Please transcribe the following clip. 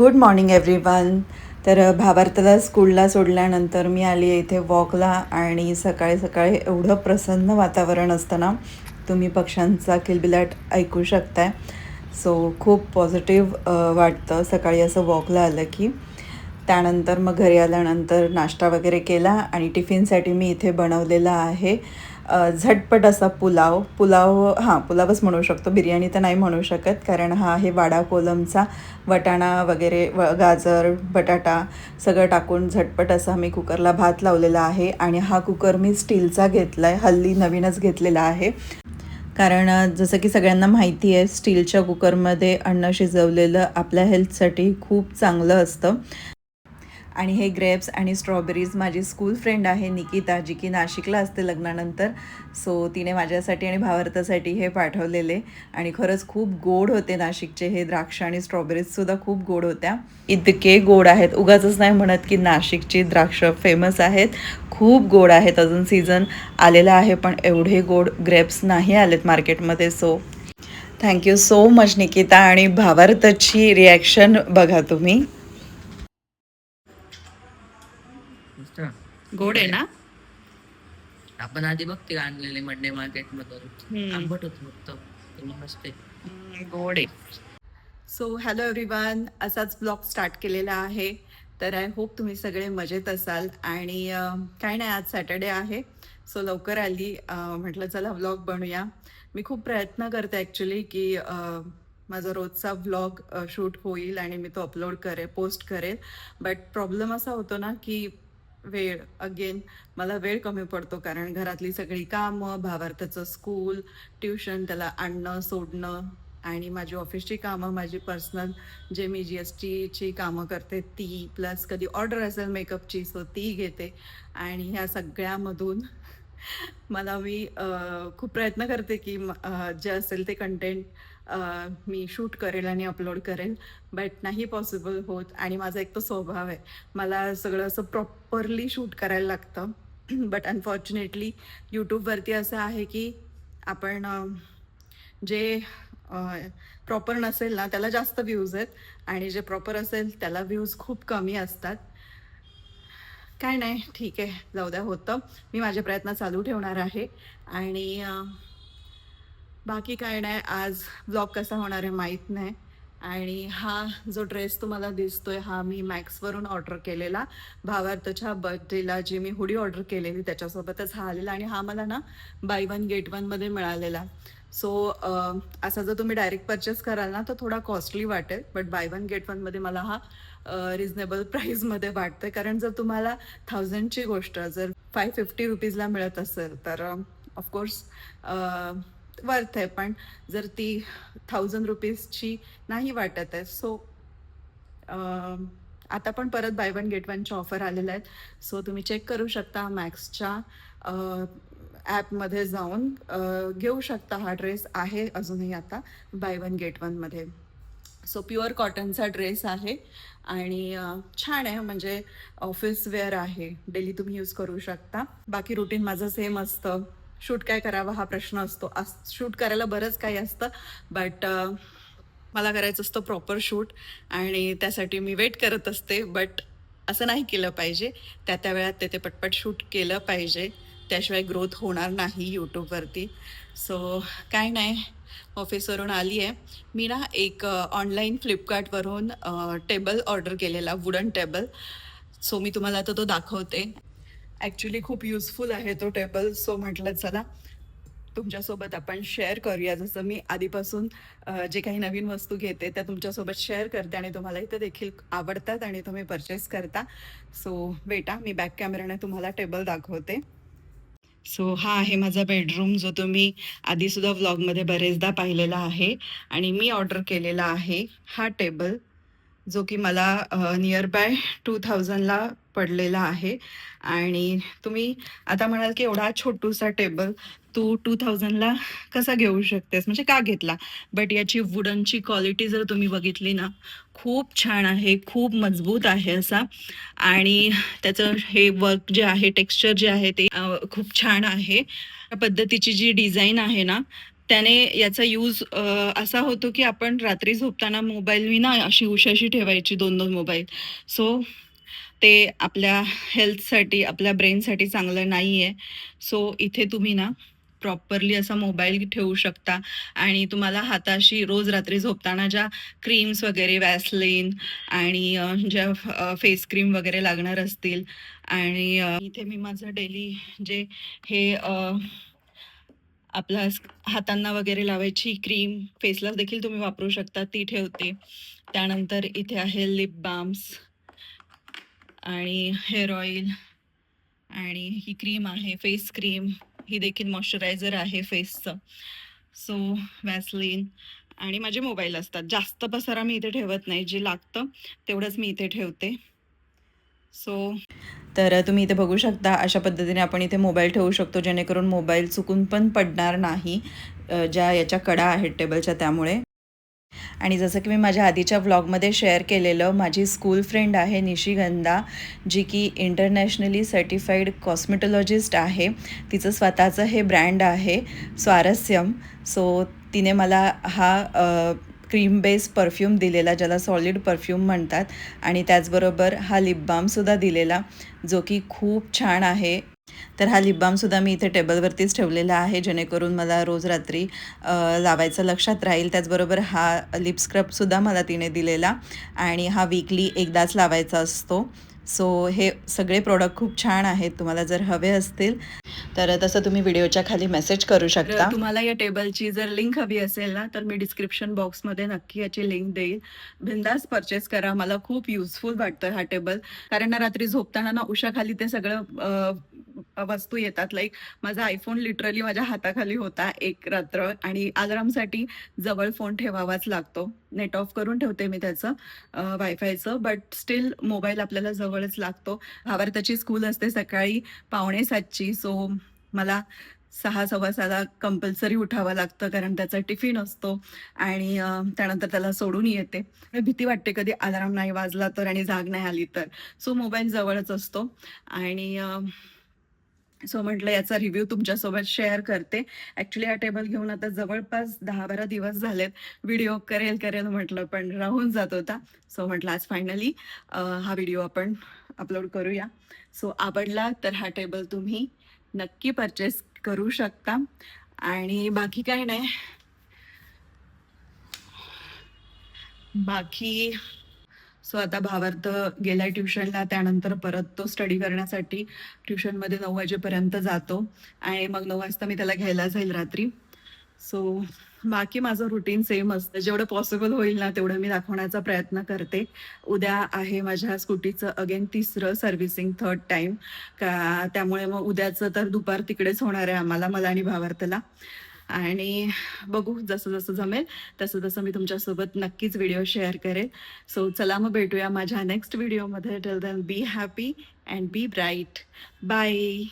Good morning everyone. तर भावार्थला स्कूलला सोडल्यानंतर मी आली आहे इथे वॉकला आणि सकाळी सकाळी एवढं प्रसन्न वातावरण असतं ना, तुम्ही पक्ष्यांचा किलबिलाट ऐकू शकताय. सो खूप पॉझिटिव्ह वाटतं सकाळी असं वॉकला आलं की. त्यानंतर मग घरी आल्यानंतर नाश्ता वगैरे केला आणि टिफिनसाठी मी इथे बनवलेला आहे झटपट असा पुलावच म्हणू शकतो, बिर्याणी तर नाही म्हणू शकत कारण हा आहे वाडा कोलमचा. वटाणा वगैरे गाजर बटाटा सगळं टाकून झटपट असा मी कुकरला भात लावलेला आहे. आणि हा कुकर मी स्टीलचा घेतला आहे, हल्ली नवीनच घेतलेला आहे. कारण जसं की सगळ्यांना माहिती आहे, स्टीलच्या कुकरमध्ये अन्न शिजवलेलं आपल्या हेल्थसाठी खूप चांगलं असतं. आणि हे ग्रेप्स आणि स्ट्रॉबेरीज माझी स्कूल फ्रेंड आहे निकिता, जी की नाशिकला असते लग्नानंतर. सो तिने माझ्यासाठी आणि भावार्थासाठी हे पाठवलेले आणि खरंच खूप गोड होते. नाशिकचे हे द्राक्ष आणि स्ट्रॉबेरीजसुद्धा खूप गोड होत्या. इतके गोड आहेत, उगाचच नाही म्हणत की नाशिकची द्राक्ष फेमस आहेत. खूप गोड आहेत. अजून सीझन आलेला आहे पण एवढे गोड ग्रेप्स नाही आलेत मार्केटमध्ये. So thank you so much Nikita. आणि भावार्थाची रिॲक्शन बघा तुम्ही. गोड आहे ना? आपण आधी बघते आणलेले मंडे मार्केट मधून, आंबट होत फक्त. मस्त गोड आहे. सो हॅलो एव्हरीवन, असाच ब्लॉग स्टार्ट केलेला आहे. तर आय होप तुम्ही सगळे मजेत असाल. आणि काय नाही, आज सॅटर्डे आहे सो लवकर आली. म्हटलं चला व्लॉग बनवूया. मी खूप प्रयत्न करते ॲक्च्युली की माझा रोजचा व्लॉग शूट होईल आणि मी तो अपलोड पोस्ट करेल. बट प्रॉब्लेम असा होतो ना की अगेन मला वेळ कमी पडतो कारण घरातली सगळी कामं, भावार्थाचं स्कूल, ट्युशन, त्याला आणणं सोडणं आणि माझी ऑफिसची कामं, माझी पर्सनल जे मी GSTची कामं करते ती, प्लस कधी ऑर्डर असेल मेकअपची सो ती घेते. आणि ह्या सगळ्यामधून मी खूप प्रयत्न करते की जे असेल ते कंटेंट मी शूट करेल आणि अपलोड करेल. बट नाही पॉसिबल होत. आणि माझा एक तो स्वभाव आहे, मला सगळं असं प्रॉपरली शूट करायला लागतं. बट अनफॉर्च्युनेटली यूट्यूबवरती असं आहे की आपण जे प्रॉपर नसेल ना त्याला जास्त व्ह्यूज आहेत आणि जे प्रॉपर असेल त्याला व्ह्यूज खूप कमी असतात. काय नाही, ठीक आहे, जाऊ द्या, होतं. मी माझे प्रयत्न चालू ठेवणार आहे. आणि बाकी काय नाही, आज ब्लॉग कसा होणार आहे माहीत नाही. आणि हा जो ड्रेस तुम्हाला दिसतोय हा मी मॅक्सवरून ऑर्डर केलेला. भावार्थच्या बर्थडेला जी मी हुडी ऑर्डर केलेली त्याच्यासोबतच हा आलेला. आणि हा मला ना बाय वन गेट वनमध्ये मिळालेला. सो असा जर तुम्ही डायरेक्ट परचेस कराल ना तर थोडा कॉस्टली वाटेल. बट बाय वन गेट वनमध्ये मला हा रिजनेबल प्राईजमध्ये वाटतं. कारण जर तुम्हाला 1000ची गोष्ट जर 550 रुपीजला मिळत असेल तर ऑफकोर्स वर्थ आहे. पण जर ती 1000 रुपीजची नाही वाटत आहे सो आता पण परत बाय वन गेट वनच्या ऑफर आलेल्या आहेत. सो तुम्ही चेक करू शकता मॅक्सच्या ॲपमध्ये जाऊन घेऊ शकता. हा ड्रेस आहे अजूनही आता बाय वन गेट वनमध्ये. सो प्युअर कॉटनचा ड्रेस आहे आणि छान आहे, म्हणजे ऑफिस वेअर आहे, डेली तुम्ही यूज करू शकता. बाकी रुटीन माझं सेम असतं. शूट काय करावं हा प्रश्न असतो. शूट करायला बरंच काही असतं बट मला करायचं असतं प्रॉपर शूट आणि त्यासाठी मी वेट करत असते. बट असं नाही केलं पाहिजे, त्या वेळात ते पटपट शूट केलं पाहिजे, त्याशिवाय ग्रोथ होणार नाही यूट्यूबवरती. सो काय नाही, ऑफिसवरून आली आहे. मी ना एक ऑनलाईन फ्लिपकार्टवरून टेबल ऑर्डर केलेला, वुडन टेबल. सो मी तुम्हाला आता तो दाखवते. ॲक्च्युली खूप युजफुल आहे तो टेबल. सो म्हटलं चला तुमच्यासोबत आपण शेअर करूया. जसं मी आधीपासून जे काही नवीन वस्तू घेते त्या तुमच्यासोबत शेअर करते आणि तुम्हालाही ते देखील आवडतात आणि तुम्ही परचेस करता. सो बेटा, मी बॅक कॅमेराने तुम्हाला टेबल दाखवते. सो हा आहे माझा बेडरूम, जो तुम्ही आधीसुद्धा व्लॉगमध्ये बरेचदा पाहिलेला आहे. आणि मी ऑर्डर केलेला आहे हा टेबल, जो की मला नियर बाय 2000ला पडलेला आहे. आणि तुम्ही आता म्हणाल की एवढा छोटूसा टेबल तू 2000ला कसा घेऊ शकतेस, म्हणजे का घेतला. बट याची वुडनची क्वालिटी जर तुम्ही बघितली ना, खूप छान आहे, खूप मजबूत आहे असा. आणि त्याचं हे वर्क जे आहे, टेक्स्चर जे आहे ते खूप छान आहे. त्या पद्धतीची जी डिझाईन आहे ना त्याने याचा यूज असा होतो की आपण रात्री झोपताना मोबाईल विना अशी उशाशी ठेवायची 2-2 मोबाईल. सो ते आपल्या हेल्थसाठी, आपल्या ब्रेनसाठी चांगलं नाही आहे. सो इथे तुम्ही ना प्रॉपरली असा मोबाईल ठेवू शकता आणि तुम्हाला हाताशी रोज रात्री झोपताना ज्या क्रीम्स वगैरे, व्हॅसलीन आणि ज्या फेस क्रीम वगैरे लागणार असतील आणि इथे मी माझं डेली जे हे आपला हातांना वगैरे लावायची क्रीम, फेसला देखील तुम्ही वापरू शकता, ती ठेवते. त्यानंतर इथे आहे लिप बाल्म्स आणि हेअर ऑइल आणि ही क्रीम आहे, फेस क्रीम. ही देखील मॉइश्चरायझर आहे फेसचं. सो व्हॅसलीन आणि माझे मोबाईल असतात. जास्त पसारा मी इथे ठेवत नाही. जे लागतं तेवढंच मी इथे ठेवते. सो तर तुम्ही इथे बघू शकता अशा पद्धतीने आपण इथे मोबाईल ठेवू शकतो जेणेकरून मोबाईल चुकून पण पडणार नाही ज्या याच्या कडा आहेत टेबलच्या त्यामुळे. आणि जसं की मी माझ्या आधीच्या व्लॉगमध्ये शेअर केलेलं, माझी स्कूल फ्रेंड आहे निशिगंधा, जी की इंटरनॅशनली सर्टिफाईड कॉस्मेटॉलॉजिस्ट आहे. तिचं स्वतःचं हे ब्रँड आहे स्वारस्यम. सो तिने मला हा क्रीम बेस परफ्यूम दिलेला, ज्याला सॉलिड परफ्यूम म्हणतात, आणि त्याचबरोबर हा लिप बामसुद्धा दिलेला, जो की खूप छान आहे. तर हा लिप बामसुद्धा मी इथे टेबलवरतीच ठेवलेला आहे जेणेकरून मला रोज रात्री लावायचं लक्षात राहील. त्याचबरोबर हा लिप स्क्रबसुद्धा मला तिने दिलेला आणि हा वीकली एकदाच लावायचा असतो. सो हे सगळे प्रोडक्ट खूप छान आहेत. तुम्हाला जर हवे असतील तर तसं तुम्ही व्हिडिओच्या खाली मेसेज करू शकता. तुम्हाला या टेबलची जर लिंक हवी असेल ना तर मी डिस्क्रिप्शन बॉक्समध्ये नक्की याची लिंक देईल. बिंदास परचेस करा. मला खूप युजफुल वाटतं हा टेबल, कारण ना रात्री झोपताना ना उशाखाली ते सगळं वस्तू येतात. लाईक माझा आयफोन लिटरली माझ्या हाताखाली होता एक रात्र आणि अलार्मसाठी जवळ फोन ठेवावाच लागतो. नेट ऑफ करून ठेवते मी त्याचं वायफायचं, बट स्टील मोबाईल आपल्याला जवळच लागतो. भावार्थाची स्कूल असते सकाळी 5:45ची. सो मला 6:15 कंपल्सरी उठावं लागतं कारण त्याचा टिफिन असतो आणि त्यानंतर त्याला सोडून येते. भीती वाटते कधी अलार्म नाही वाजला तर आणि जाग नाही आली तर. सो मोबाईल जवळच असतो आणि सो म्हटलं याचा रिव्ह्यू तुमच्यासोबत शेअर करते. ॲक्च्युली हा टेबल घेऊन आता जवळपास 10-12 दिवस झालेत. व्हिडिओ करेल म्हटलं पण राहून जात होता. सो म्हटलं आज फायनली हा व्हिडिओ आपण अपलोड करूया. सो आवडला तर हा टेबल तुम्ही नक्की परचेस करू शकता आणि बाकी काय नाही. बाकी सो आता भावार्थ गेलाय ट्युशनला, त्यानंतर परत तो स्टडी करण्यासाठी ट्युशनमध्ये 9 वाजेपर्यंत जातो आणि मग 9 वाजता मी त्याला घ्यायला जाईल रात्री. सो बाकी माझं रुटीन सेम असतं. जेवढं पॉसिबल होईल ना तेवढं मी दाखवण्याचा प्रयत्न करते. उद्या आहे माझ्या स्कूटीचं अगेन 3रं सर्व्हिसिंग, 3rd टाईम. त्यामुळे मग उद्याचं तर दुपार तिकडेच होणार आहे आम्हाला, मला आणि भावार्थला. आणि बघू जसं जसं जमेल तसं तसं मी तुमच्यासोबत नक्कीच व्हिडिओ शेअर करेल. सो चला मग भेटूया माझ्या नेक्स्ट व्हिडिओमध्ये. Till then be happy and be bright. Bye.